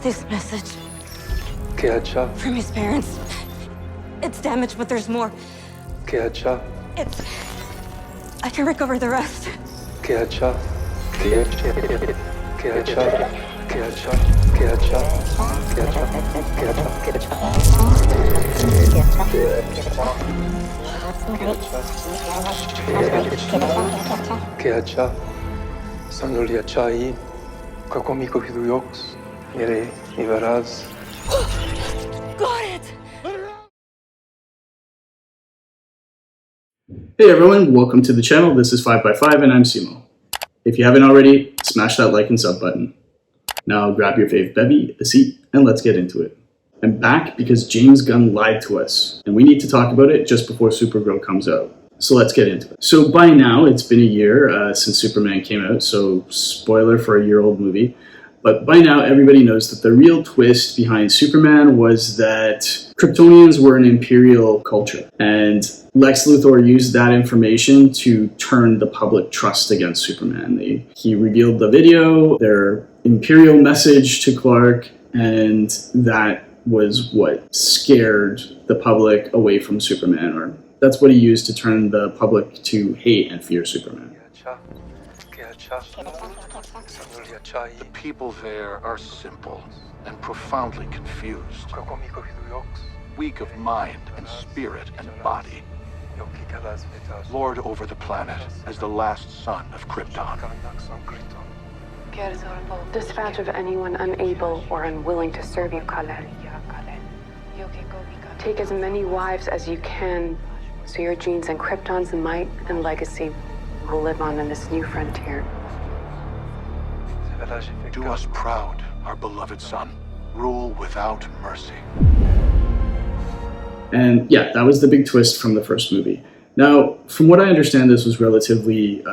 This message ¿Qué ha hecho? from his parents. It's damaged, but there's more. ¿Qué ha hecho? It's... I can recover the rest. ¿Qué ha hecho? ¿Qué ha hecho? ¿Qué ha hecho? ¿Qué ha hecho? ¿Qué ha hecho? ¿Qué ha hecho? ¿Qué ha hecho? ¿Qué ha hecho? Sono gli acciai, comico hiduyos, mire, y verás. Got it! Hey everyone, welcome to the channel. This is 5x5 and I'm Simo. If you haven't already, smash that like and sub button. Now grab your fave bevy, a seat, and let's get into it. I'm back because James Gunn lied to us, and we need to talk about it just before Supergirl comes out. So let's get into it. So by now, it's been a year since Superman came out, so spoiler for a year-old movie. But by now, everybody knows that the real twist behind Superman was that Kryptonians were an imperial culture. And Lex Luthor used that information to turn the public trust against Superman. He revealed the video, their imperial message to Clark, and that was what scared the public away from Superman, or that's what he used to turn the public to hate and fear Superman. The people there are simple and profoundly confused, weak of mind and spirit and body. Lord over the planet as the last son of Krypton. Dispatch of anyone unable or unwilling to serve you, Kal-El. Take as many wives as you can, so your genes and Krypton's might and legacy will live on in this new frontier. Do us proud, our beloved son. Rule without mercy. And yeah, that was the big twist from the first movie. Now, from what I understand, this was relatively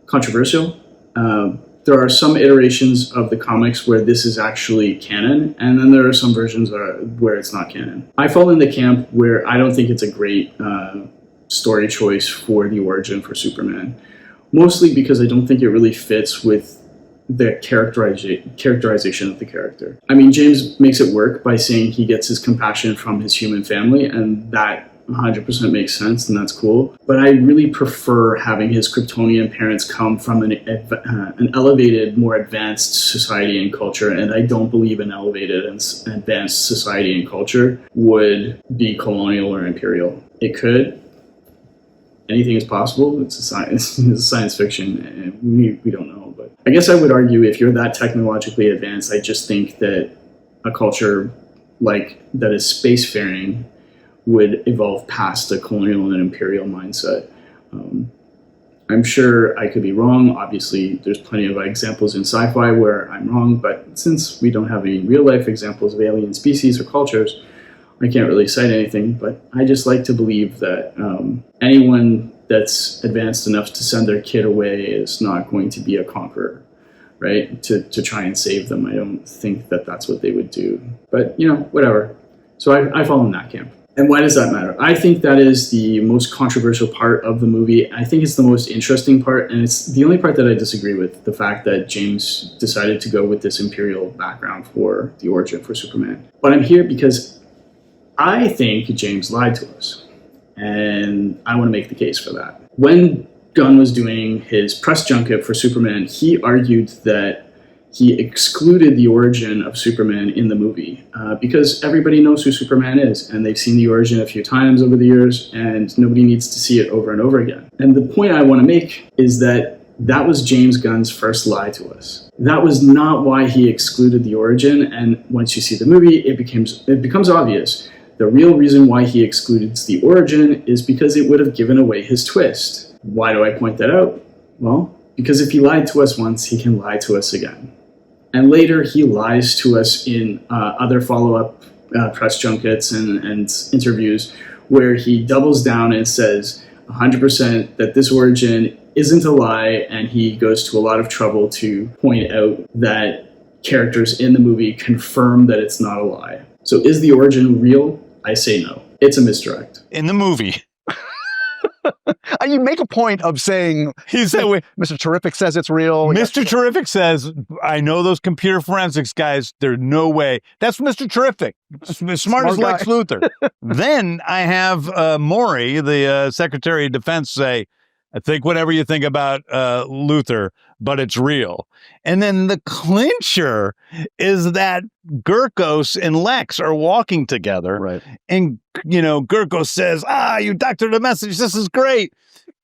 controversial. There are some iterations of the comics where this is actually canon, and then there are some versions where it's not canon. I fall in the camp where I don't think it's a great story choice for the origin for Superman, mostly because I don't think it really fits with the characterization of the character. I mean, James makes it work by saying he gets his compassion from his human family, and that 100% makes sense, and that's cool. But I really prefer having his Kryptonian parents come from an elevated, more advanced society and culture, and I don't believe an elevated and advanced society and culture would be colonial or imperial. It could. Anything is possible. It's a science fiction, and we don't know. But I guess I would argue if you're that technologically advanced, I just think that a culture like that is spacefaring would evolve past a colonial and imperial mindset. I'm sure I could be wrong. Obviously, there's plenty of examples in sci-fi where I'm wrong, but since we don't have any real-life examples of alien species or cultures, I can't really cite anything, but I just like to believe that anyone that's advanced enough to send their kid away is not going to be a conqueror, right? To try and save them. I don't think that that's what they would do. But, you know, whatever. So I fall in that camp. And why does that matter? I think that is the most controversial part of the movie. I think it's the most interesting part, and it's the only part that I disagree with, the fact that James decided to go with this imperial background for the origin for Superman. But I'm here because I think James lied to us, and I want to make the case for that. When Gunn was doing his press junket for Superman, he argued that he excluded the origin of Superman in the movie because everybody knows who Superman is, and they've seen the origin a few times over the years, and nobody needs to see it over and over again. And the point I want to make is that that was James Gunn's first lie to us. That was not why he excluded the origin, and once you see the movie, it becomes obvious. The real reason why he excluded the origin is because it would have given away his twist. Why do I point that out? Well, because if he lied to us once, he can lie to us again. And later, he lies to us in other follow-up press junkets and interviews where he doubles down and says 100% that this origin isn't a lie, and he goes to a lot of trouble to point out that characters in the movie confirm that it's not a lie. So is the origin real? I say no. It's a misdirect. In the movie. You make a point of saying, He said, Mr. Terrific says it's real. Mr. Terrific says, I know those computer forensics guys. There's no way. That's Mr. Terrific. Smart as Lex Luthor. Then I have Maury, the Secretary of Defense, say, I think whatever you think about Luthor, but it's real. And then the clincher is that Gurkos and Lex are walking together. Right. And, Gurkos says, you doctored a message. This is great.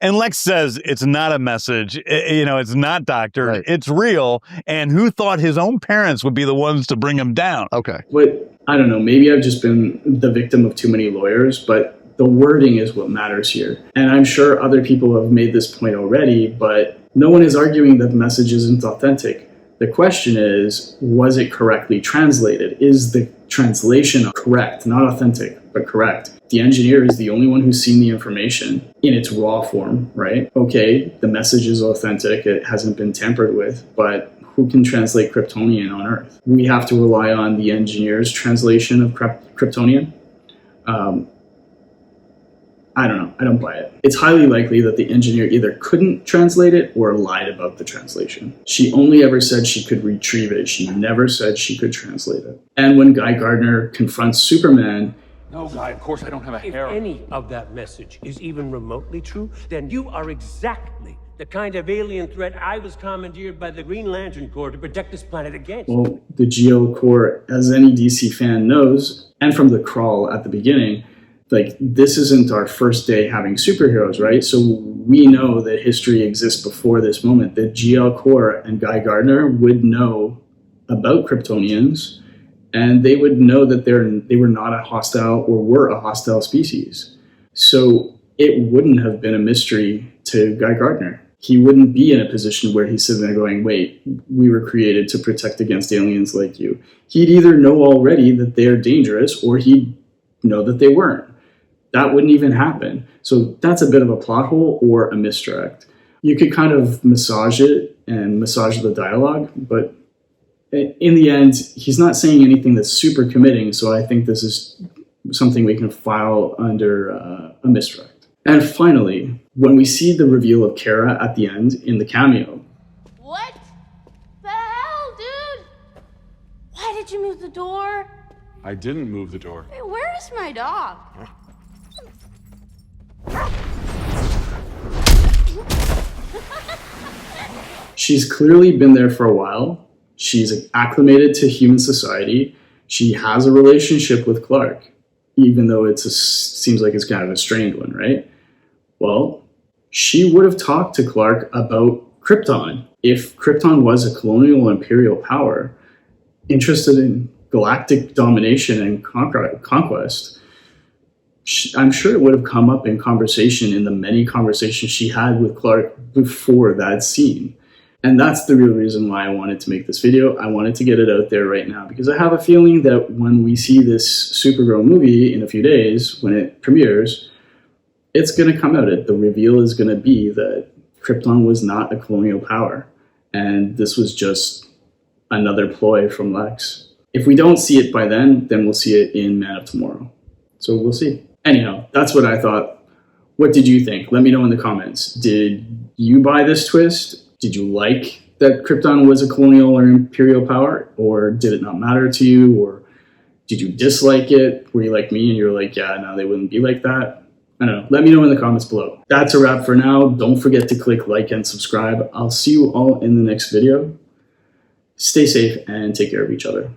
And Lex says, it's not a message. It's not doctored. Right. It's real. And who thought his own parents would be the ones to bring him down? Okay. But I don't know, maybe I've just been the victim of too many lawyers, but the wording is what matters here. And I'm sure other people have made this point already, but no one is arguing that the message isn't authentic. The question is, was it correctly translated? Is the translation correct? Not authentic, but correct. The engineer is the only one who's seen the information in its raw form, right? Okay, the message is authentic. It hasn't been tampered with, but who can translate Kryptonian on Earth? We have to rely on the engineer's translation of Kryptonian. I don't know. I don't buy it. It's highly likely that the engineer either couldn't translate it or lied about the translation. She only ever said she could retrieve it. She never said she could translate it. And when Guy Gardner confronts Superman... No, Guy, of course I don't have a hair. If any of that message is even remotely true, then you are exactly the kind of alien threat I was commandeered by the Green Lantern Corps to protect this planet against. Well, the GL Corps, as any DC fan knows, and from the crawl at the beginning, this isn't our first day having superheroes, right? So we know that history exists before this moment. The GL Corps and Guy Gardner would know about Kryptonians, and they would know that they were not a hostile or were a hostile species. So it wouldn't have been a mystery to Guy Gardner. He wouldn't be in a position where he's sitting there going, wait, we were created to protect against aliens like you. He'd either know already that they're dangerous or he'd know that they weren't. That wouldn't even happen. So that's a bit of a plot hole or a misdirect. You could kind of massage it and massage the dialogue, but in the end, he's not saying anything that's super committing, so I think this is something we can file under a misdirect. And finally, when we see the reveal of Kara at the end in the cameo. What the hell, dude? Why did you move the door? I didn't move the door. Hey, where is my dog? She's clearly been there for a while. She's acclimated to human society. She has a relationship with Clark, even though it seems like it's kind of a strained one, right? Well, she would have talked to Clark about Krypton. If Krypton was a colonial imperial power interested in galactic domination and conquest, I'm sure it would have come up in conversation in the many conversations she had with Clark before that scene. And that's the real reason why I wanted to make this video. I wanted to get it out there right now because I have a feeling that when we see this Supergirl movie in a few days, when it premieres, it's going to come out. The reveal is going to be that Krypton was not a colonial power. And this was just another ploy from Lex. If we don't see it by then we'll see it in Man of Tomorrow. So we'll see. Anyhow, that's what I thought. What did you think? Let me know in the comments. Did you buy this twist? Did you like that Krypton was a colonial or imperial power? Or did it not matter to you? Or did you dislike it? Were you like me and you're like, yeah, no, they wouldn't be like that? I don't know. Let me know in the comments below. That's a wrap for now. Don't forget to click like and subscribe. I'll see you all in the next video. Stay safe and take care of each other.